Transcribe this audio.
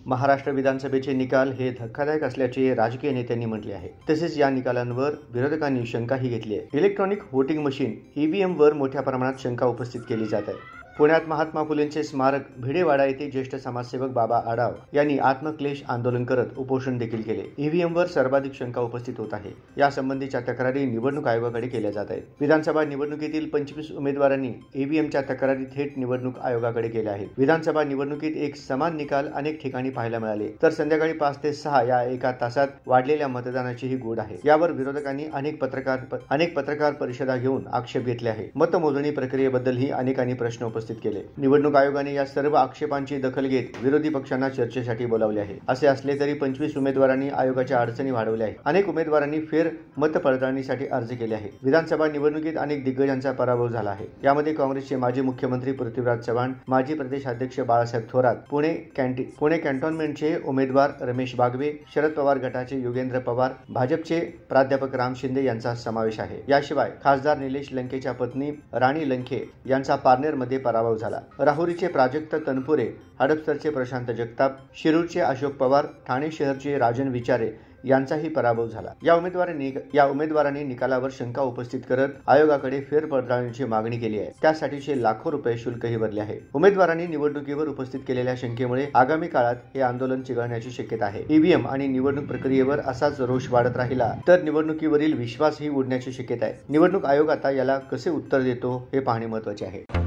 महाराष्ट्र विधानसभेचे निकाल हे धक्कादायक असल्याचे राजकीय नेत्यांनी म्हटले आहे। तसेच या निकालांवर विरोधकांनी शंकाही घेतली आहे। इलेक्ट्रॉनिक व्होटिंग मशीन ईव्हीएमवर मोठ्या प्रमाणात शंका उपस्थित केली जात आहे। पुण्यात महात्मा फुलेंचे स्मारक भिडेवाडा येथे ज्येष्ठ समाजसेवक बाबा आढाव यांनी आत्मक्लेश आंदोलन करत उपोषण देखील केले। ईव्हीएमवर सर्वाधिक शंका उपस्थित होत आहे। यासंबंधीच्या तक्रारी निवडणूक आयोगाकडे केल्या जात आहेत। विधानसभा निवडणुकीतील 25 उमेदवारांनी ईव्हीएमच्या तक्रारी थेट निवडणूक आयोगाकडे केल्या आहेत। विधानसभा निवडणुकीत एक समान निकाल अनेक ठिकाणी पाहायला मिळाले, तर संध्याकाळी 5 ते 6 या एका तासात वाढलेल्या मतदानाचीही गोड आहे। यावर विरोधकांनी अनेक पत्रकार परिषदा घेऊन आक्षेप घेतले आहे। मतमोजणी प्रक्रियेबद्दलही अनेकांनी प्रश्न उपस्थित केले। निवडणूक आयोगाने या सर्व आक्षेपांची दखल घेत विरोधी पक्षांना चर्चेसाठी बोलावले आहे। असे असले तरी 25 उमेदवारांनी आयोगाच्या अडचणी वाढवल्या आहेत। अनेक उमेदवारांनी फेर मतपडताळणीसाठी अर्ज केले आहेत। विधानसभा निवडणुकीत अनेक दिग्गजांचा पराभव झाला आहे। यामध्ये काँग्रेसचे माजी मुख्यमंत्री पृथ्वीराज चव्हाण, माजी प्रदेशाध्यक्ष बाळासाहेब थोरात, पुणे कॅन्टोन्मेंटचे उमेदवार रमेश बागवे, शरद पवार गटाचे योगेंद्र पवार, भाजपचे प्राध्यापक राम शिंदे यांचा समावेश आहे। याशिवाय खासदार निलेश लंकेच्या पत्नी राणी लंके यांचा पारनेरमध्ये पराभव झाला। राहुरीचे प्राजक्त तनपुरे, हडपसरचे प्रशांत जगताप, शिरूरचे अशोक पवार, ठाणे शहरचे राजन विचारे यांचाही पराभव झाला। या उमेदवारांनी निकालावर शंका उपस्थित करत आयोगाकडे फेरपडताळणीची मागणी केली आहे। त्यासाठीचे लाखो रुपये शुल्कही भरले आहे। उमेदवारांनी निवडणुकीवर उपस्थित केलेल्या शंकेमुळे आगामी काळात हे आंदोलन चिघळण्याची शक्यता आहे। ईव्हीएम आणि निवडणूक प्रक्रियेवर असाच रोष वाढत राहिला तर निवडणुकीवरील विश्वासही उडण्याची शक्यता आहे। निवडणूक आयोग आता याला कसे उत्तर देतो हे पाहणे महत्त्वाचे आहे।